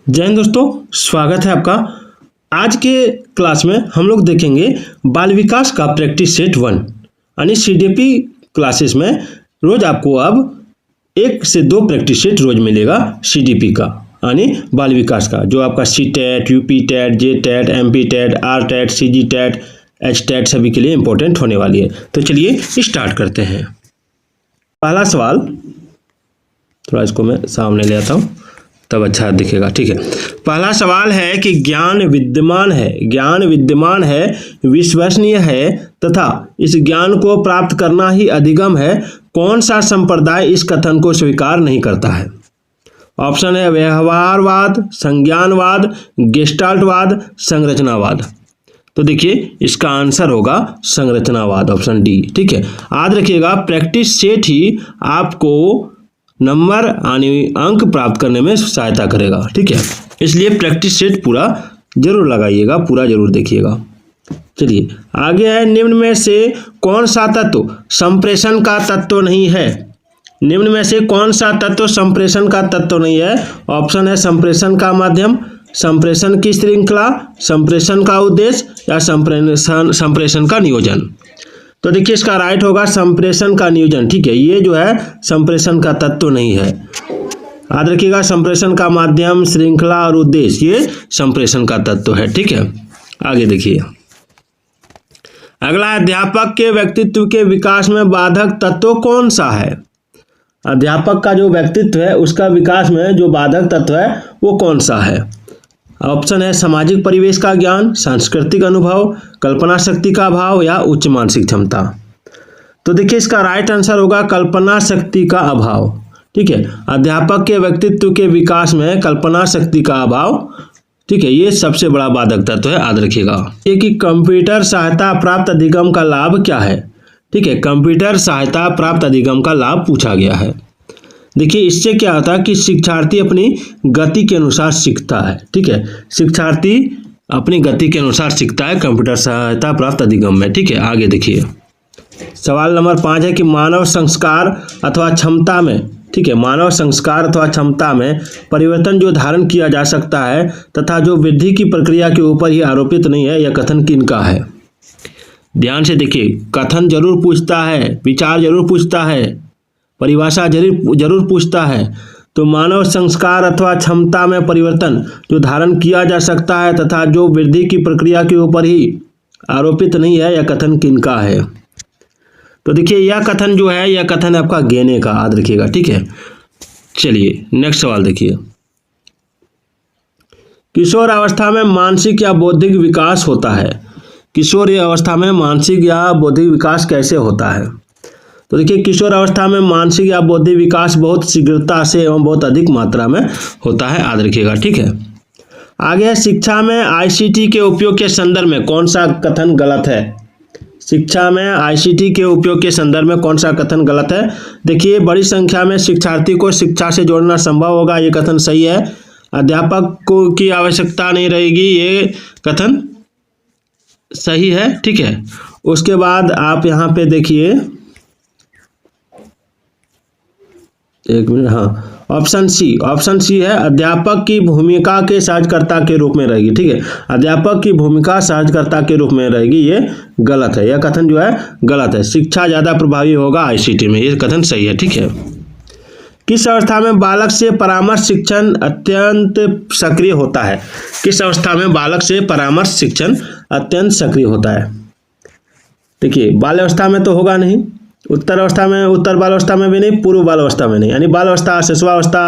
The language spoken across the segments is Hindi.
जय हिंद दोस्तों, स्वागत है आपका। आज के क्लास में हम लोग देखेंगे बाल विकास का प्रैक्टिस सेट 1 यानी सीडीपी क्लासेस में रोज आपको अब 1 से 2 प्रैक्टिस सेट रोज मिलेगा सीडीपी का यानी बाल विकास का, जो आपका C TET, UP TET, J TET, MP TET, R TET, CG TET, H TET सभी के लिए इंपॉर्टेंट होने वाली है। तो चलिए स्टार्ट करते हैं। पहला सवाल, थोड़ा इसको मैं सामने ले आता हूँ तब अच्छा दिखेगा, ठीक है। पहला सवाल है कि ज्ञान विद्यमान है, विश्वसनीय है तथा इस ज्ञान को प्राप्त करना ही अधिगम है। कौन सा संप्रदाय इस कथन को स्वीकार नहीं करता है? ऑप्शन है व्यवहारवाद, संज्ञानवाद, गेस्टाल्टवाद, संरचनावाद। तो देखिए इसका आंसर होगा संरचनावाद, ऑप्शन डी, ठीक है। याद रखिएगा प्रैक्टिस सेट ही आपको नंबर यानी अंक प्राप्त करने में सहायता करेगा, ठीक है। इसलिए प्रैक्टिस सेट पूरा जरूर लगाइएगा, पूरा जरूर देखिएगा। चलिए आगे है, निम्न में से कौन सा तत्व संप्रेषण का तत्व नहीं है? निम्न में से कौन सा तत्व संप्रेषण का तत्व नहीं है? ऑप्शन है संप्रेषण का माध्यम, संप्रेषण की श्रृंखला, संप्रेषण का उद्देश्य या संप्रेषण का नियोजन। तो देखिए इसका राइट होगा संप्रेषण का नियोजन, ठीक है। ये जो है संप्रेषण का तत्व नहीं है। याद रखिएगा संप्रेषण का माध्यम, श्रृंखला और उद्देश्य ये संप्रेषण का तत्व है, ठीक है। आगे देखिए अगला, अध्यापक के व्यक्तित्व के विकास में बाधक तत्व कौन सा है? अध्यापक का जो व्यक्तित्व है उसका विकास में जो बाधक तत्व है वो कौन सा है? ऑप्शन है सामाजिक परिवेश का ज्ञान, सांस्कृतिक अनुभव, कल्पना शक्ति का अभाव या उच्च मानसिक क्षमता। तो देखिए इसका राइट आंसर होगा कल्पना शक्ति का अभाव, ठीक है। अध्यापक के व्यक्तित्व के विकास में कल्पना शक्ति का अभाव, ठीक है, ये सबसे बड़ा बाधक तत्व है, याद रखिएगा। ये कि कंप्यूटर सहायता प्राप्त अधिगम का लाभ क्या है? ठीक है, कंप्यूटर सहायता प्राप्त अधिगम का लाभ पूछा गया है। देखिए इससे क्या होता है कि शिक्षार्थी अपनी गति के अनुसार सीखता है, ठीक है। शिक्षार्थी अपनी गति के अनुसार सीखता है कंप्यूटर सहायता प्राप्त अधिगम में, ठीक है। आगे देखिए सवाल नंबर 5 है कि मानव संस्कार अथवा क्षमता में, ठीक है, मानव संस्कार अथवा क्षमता में परिवर्तन जो धारण किया जा सकता है तथा जो वृद्धि की प्रक्रिया के ऊपर ही आरोपित नहीं है, यह कथन किनका है? ध्यान से देखिए, कथन जरूर पूछता है, विचार जरूर पूछता है, परिभाषा जरूर पूछता है। तो मानव संस्कार अथवा क्षमता में परिवर्तन जो धारण किया जा सकता है तथा जो वृद्धि की प्रक्रिया के ऊपर ही आरोपित नहीं है, यह कथन किनका है? तो देखिए यह कथन जो है, यह कथन आपका गेने का, याद रखिएगा, ठीक है। चलिए नेक्स्ट सवाल देखिए, किशोर अवस्था में मानसिक या बौद्धिक विकास होता है। किशोर अवस्था में मानसिक या बौद्धिक विकास कैसे होता है? तो देखिए किशोर अवस्था में मानसिक या बौद्धिक विकास बहुत शीघ्रता से एवं बहुत अधिक मात्रा में होता है, याद रखिएगा, ठीक है। आगे है, शिक्षा में आईसीटी के उपयोग के संदर्भ में कौन सा कथन गलत है? शिक्षा में आईसीटी के उपयोग के संदर्भ में कौन सा कथन गलत है? देखिए बड़ी संख्या में शिक्षार्थी को शिक्षा से जोड़ना संभव होगा, ये कथन सही है। अध्यापक को की आवश्यकता नहीं रहेगी, ये कथन सही है, ठीक है। उसके बाद आप यहाँ पे देखिए, एक मिनट, हाँ, ऑप्शन सी है, अध्यापक की भूमिका के सहजकर्ता के रूप में रहेगी, ठीक है। अध्यापक की भूमिका सहजकर्ता के रूप में रहेगी, ये गलत है, यह कथन जो है गलत है। शिक्षा ज्यादा प्रभावी होगा आईसीटी में, ये कथन सही है, ठीक है। किस अवस्था में बालक से परामर्श शिक्षण अत्यंत सक्रिय होता है? किस अवस्था में बालक से परामर्श शिक्षण अत्यंत सक्रिय होता है? देखिए बाल अवस्था में तो होगा नहीं, उत्तर अवस्था में, उत्तर बाल अवस्था में भी नहीं, पूर्व बाल अवस्था में नहीं, यानी बाल अवस्था, शिशुवावस्था,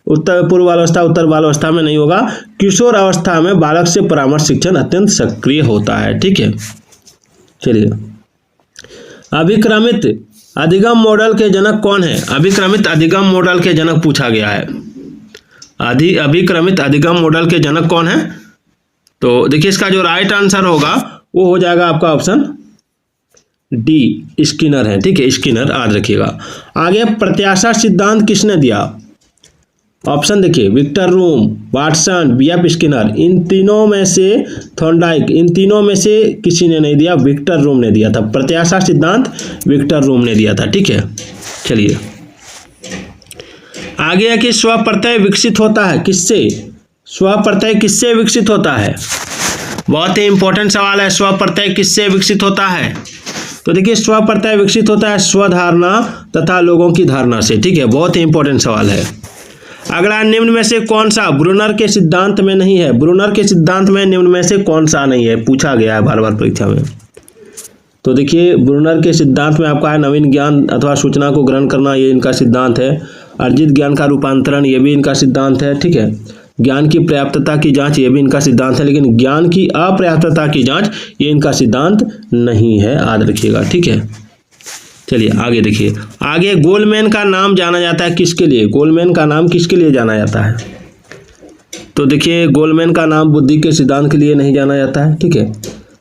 उत्तर पूर्व बाल अवस्था, उत्तर बाल अवस्था में नहीं होगा। किशोर अवस्था में बालक से परामर्श शिक्षण अत्यंत सक्रिय होता है, ठीक है। चलिए अभिक्रमित अधिगम मॉडल के जनक कौन है? अभिक्रमित अधिगम मॉडल के जनक पूछा गया है। अभिक्रमित अधिगम मॉडल के जनक कौन है? तो देखिए इसका जो राइट आंसर होगा वो हो जाएगा आपका ऑप्शन डी, स्किनर है, ठीक है, स्किनर, याद रखिएगा। आगे प्रत्याशा सिद्धांत किसने दिया? ऑप्शन देखिए Victor Vroom, Watson, B F Skinner, इन तीनों में से थॉर्नडाइक, इन तीनों में से किसी ने नहीं दिया, विक्टर रूम ने दिया था। प्रत्याशा सिद्धांत विक्टर रूम ने दिया था, ठीक है। चलिए आगे है कि स्व प्रत्यय विकसित होता है किससे? स्व प्रत्यय किससे विकसित होता है? बहुत ही इंपॉर्टेंट सवाल है, स्व प्रत्यय किससे विकसित होता है? तो देखिए स्व प्रत्यय विकसित होता है स्वधारणा तथा लोगों की धारणा से। ठीक है, बहुत ही इंपॉर्टेंट सवाल है। अगला, निम्न में से कौन सा ब्रूनर के सिद्धांत में नहीं है? ब्रूनर के सिद्धांत में निम्न में से कौन सा नहीं है, पूछा गया है बार बार परीक्षा में। तो देखिए ब्रूनर के सिद्धांत में आपका है नवीन ज्ञान अथवा सूचना को ग्रहण करना, ये इनका सिद्धांत है। अर्जित ज्ञान का रूपांतरण, ये भी इनका सिद्धांत है। ठीक है, ज्ञान की पर्याप्तता की जांच, ये भी इनका सिद्धांत है। लेकिन ज्ञान की अपर्याप्तता की जांच, ये इनका सिद्धांत नहीं है, याद रखिएगा। ठीक है, चलिए आगे देखिए। आगे, गोलमैन का नाम जाना जाता है किसके लिए? गोलमैन का नाम किसके लिए जाना जाता है? तो देखिए गोलमैन का नाम बुद्धि के सिद्धांत के लिए नहीं जाना जाता है। ठीक है,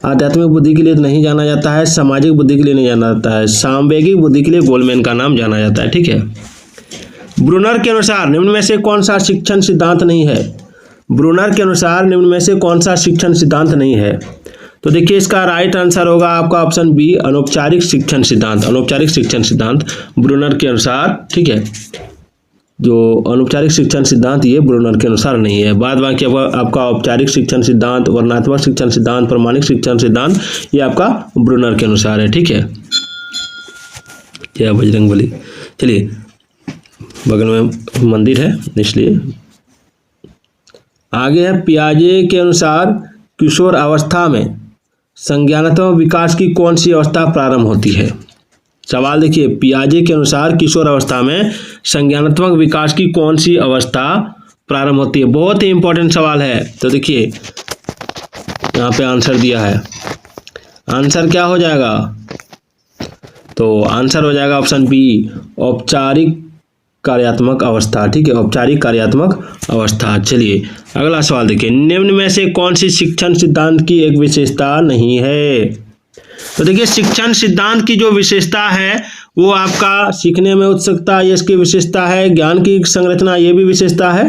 आध्यात्मिक बुद्धि के लिए नहीं जाना जाता है, सामाजिक बुद्धि के लिए नहीं जाना जाता है, सांवेगिक बुद्धि के लिए गोलमैन का नाम जाना जाता है। ठीक है, ब्रूनर के अनुसार निम्न में से कौन सा शिक्षण सिद्धांत नहीं है? ब्रूनर के अनुसार निम्न में से कौन सा शिक्षण सिद्धांत नहीं है? तो देखिए इसका राइट आंसर होगा आपका ऑप्शन बी, अनौपचारिक शिक्षण सिद्धांत। अनौपचारिक शिक्षण सिद्धांत ब्रूनर के अनुसार, ठीक है, जो अनौपचारिक शिक्षण सिद्धांत ये ब्रूनर के अनुसार नहीं है। बाद बाकी आपका औपचारिक शिक्षण सिद्धांत, वर्णनात्मक शिक्षण सिद्धांत, प्रमाणिक शिक्षण सिद्धांत, ये आपका ब्रूनर के अनुसार है। ठीक है, जय बजरंगबली। चलिए, बगल में मंदिर है इसलिए आगे है। पियाजे के अनुसार किशोर अवस्था में संज्ञानात्मक विकास की कौन सी अवस्था प्रारंभ होती है? सवाल देखिए, पियाजे के अनुसार किशोर अवस्था में संज्ञानात्मक विकास की कौन सी अवस्था प्रारंभ होती है? बहुत ही इंपॉर्टेंट सवाल है। तो देखिए यहाँ पे आंसर दिया है, आंसर क्या हो जाएगा? तो आंसर हो जाएगा ऑप्शन बी, औपचारिक कार्यात्मक अवस्था। ठीक है, औपचारिक कार्यात्मक अवस्था। चलिए अगला सवाल देखिए, निम्न में से कौन सी शिक्षण सिद्धांत की एक विशेषता नहीं है? तो देखिए शिक्षण सिद्धांत की जो विशेषता है वो आपका सीखने में उत्सुकता, ये इसकी विशेषता है। ज्ञान की संरचना, ये भी विशेषता है।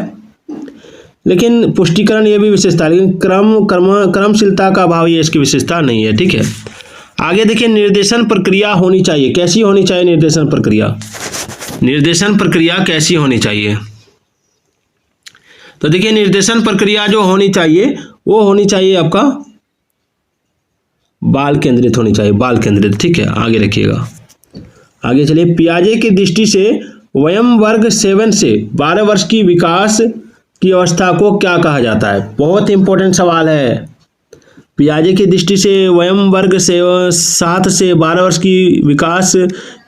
लेकिन पुष्टिकरण, ये भी विशेषता है। लेकिन क्रमशीलता का अभाव, ये इसकी विशेषता नहीं है। ठीक है, आगे देखिए, निर्देशन प्रक्रिया होनी चाहिए। कैसी होनी चाहिए निर्देशन प्रक्रिया? निर्देशन प्रक्रिया कैसी होनी चाहिए? तो देखिए निर्देशन प्रक्रिया जो होनी चाहिए वो होनी चाहिए आपका बाल केंद्रित होनी चाहिए, बाल केंद्रित। ठीक है, आगे रखिएगा। आगे चलिए, पियाजे की दृष्टि से वयम वर्ग 7 से 12 वर्ष की विकास की अवस्था को क्या कहा जाता है? बहुत इंपॉर्टेंट सवाल है। पियाजे की दृष्टि से वयम वर्ग से 7 से 12 वर्ष की विकास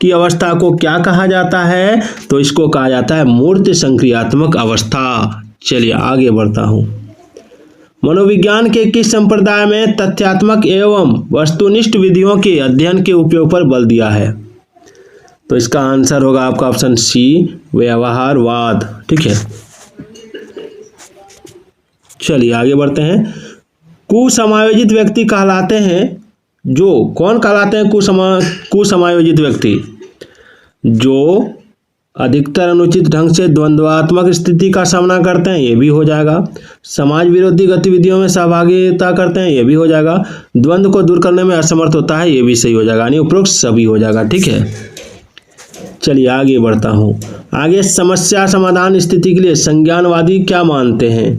की अवस्था को क्या कहा जाता है? तो इसको कहा जाता है मूर्त संक्रियात्मक अवस्था। चलिए आगे बढ़ता हूँ। मनोविज्ञान के किस संप्रदाय में तथ्यात्मक एवं वस्तुनिष्ठ विधियों के अध्ययन के उपयोग पर बल दिया है? तो इसका आंसर होगा आपका ऑप्शन सी, व्यवहारवाद। ठीक है, चलिए आगे बढ़ते हैं। कुसमायोजित व्यक्ति कहलाते हैं जो, कौन कहलाते हैं कुसमायोजित व्यक्ति? जो अधिकतर अनुचित ढंग से द्वंद्वात्मक स्थिति का सामना करते हैं, ये भी हो जाएगा। समाज विरोधी गतिविधियों में सहभागिता करते हैं, ये भी हो जाएगा। द्वंद्व को दूर करने में असमर्थ होता है, ये भी सही हो जाएगा। यानी उपरोक्त सभी हो जाएगा। ठीक है, चलिए आगे बढ़ता हूँ। आगे, समस्या समाधान स्थिति के लिए संज्ञानवादी क्या मानते हैं?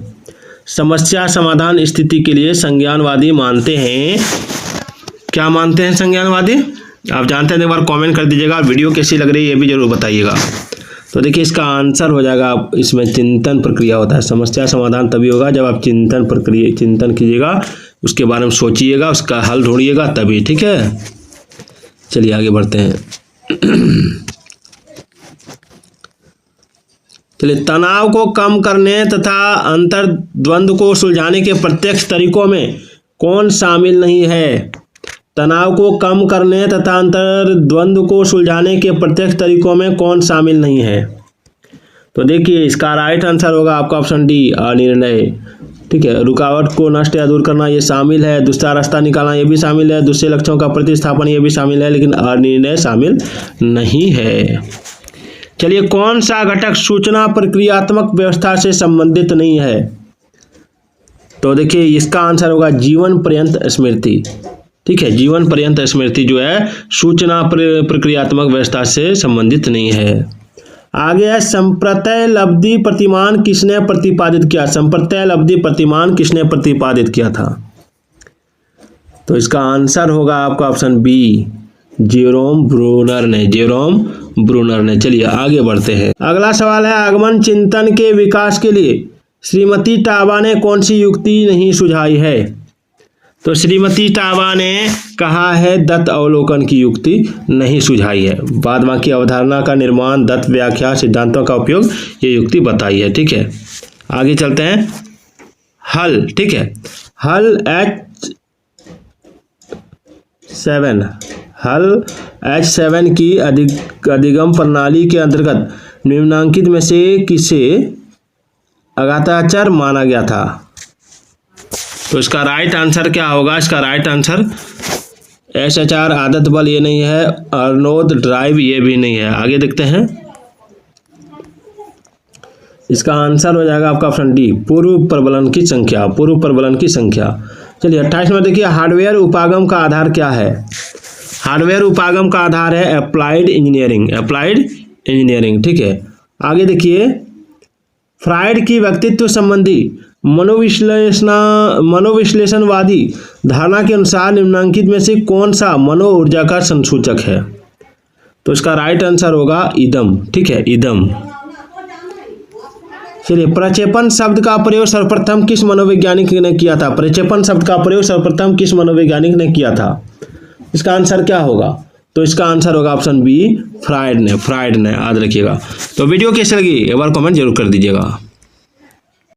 समस्या समाधान स्थिति के लिए संज्ञानवादी मानते हैं, क्या मानते हैं संज्ञानवादी? आप जानते हैं, एक बार कमेंट कर दीजिएगा। वीडियो कैसी लग रही है ये भी जरूर बताइएगा। तो देखिए इसका आंसर हो जाएगा, इसमें चिंतन प्रक्रिया होता है। समस्या समाधान तभी होगा जब आप चिंतन कीजिएगा, उसके बारे में सोचिएगा, उसका हल ढूंढिएगा तभी। ठीक है, चलिए आगे बढ़ते हैं। चलिए, तनाव को कम करने तथा अंतर्द्वंद को सुलझाने के प्रत्यक्ष तरीकों में कौन शामिल नहीं है? तनाव को कम करने तथा अंतर्द्वंद को सुलझाने के प्रत्यक्ष तरीकों में कौन शामिल नहीं है? तो देखिए इसका राइट आंसर होगा आपका ऑप्शन डी, अनिर्णय। ठीक है, रुकावट को नष्ट या दूर करना ये शामिल है, दूसरा रास्ता निकालना ये भी शामिल है, दूसरे लक्ष्यों का प्रतिस्थापन ये भी शामिल है, लेकिन अनिर्णय शामिल नहीं है। चलिए, कौन सा घटक सूचना प्रक्रियात्मक व्यवस्था से संबंधित नहीं है? तो देखिए इसका आंसर होगा जीवन पर्यंत स्मृति। ठीक है, जीवन पर्यंत स्मृति जो है सूचना प्रक्रियात्मक व्यवस्था से संबंधित नहीं है। आगे है संप्रत्यय लब्धि प्रतिमान किसने प्रतिपादित किया? संप्रत्यय लब्धि प्रतिमान किसने प्रतिपादित किया था? तो इसका आंसर होगा आपका ऑप्शन बी, जेरोम ब्रूनर ने। जेरोम ब्रूनर ने। चलिए आगे बढ़ते हैं। अगला सवाल है, आगमन चिंतन के विकास के लिए श्रीमती टाबा ने कौन सी युक्ति नहीं सुझाई है? तो श्रीमती टाबा ने कहा है दत्त अवलोकन की युक्ति नहीं सुझाई है। बाद बाकी अवधारणा का निर्माण, दत्त व्याख्या, सिद्धांतों का उपयोग, ये युक्ति बताई है। ठीक है, आगे चलते हैं। हल, ठीक है, हल H7 की अधिगम प्रणाली के अंतर्गत निम्नांकित में से किसे अज्ञाताचर माना गया था? तो इसका राइट आंसर क्या होगा? इसका राइट आंसर SHR आदत बल ये नहीं है, अर्नोद ड्राइव ये भी नहीं है। आगे देखते हैं। इसका आंसर हो जाएगा आपका ऑप्शन डी, पूर्व प्रबलन की संख्या। पूर्व प्रबलन की संख्या। चलिए 28 में देखिए, हार्डवेयर उपागम का आधार क्या है? हार्डवेयर उपागम का आधार है अप्लाइड इंजीनियरिंग। अप्लाइड इंजीनियरिंग, ठीक है। आगे देखिए, फ्राइड की व्यक्तित्व संबंधी मनोविश्लेषणवादी धारणा के अनुसार निम्नांकित में से कौन सा मनो ऊर्जा का संसूचक है? तो इसका राइट आंसर होगा इदम, ठीक है, इदम। चलिए, प्रक्षेपण शब्द का प्रयोग सर्वप्रथम किस मनोवैज्ञानिक ने किया था? प्रक्षेपण शब्द का प्रयोग सर्वप्रथम किस मनोवैज्ञानिक ने किया था? इसका आंसर क्या होगा? तो इसका आंसर होगा ऑप्शन बी, फ्राइड ने। फ्राइड ने, याद रखिएगा। तो वीडियो कैसी लगी एक बार कमेंट जरूर कर दीजिएगा।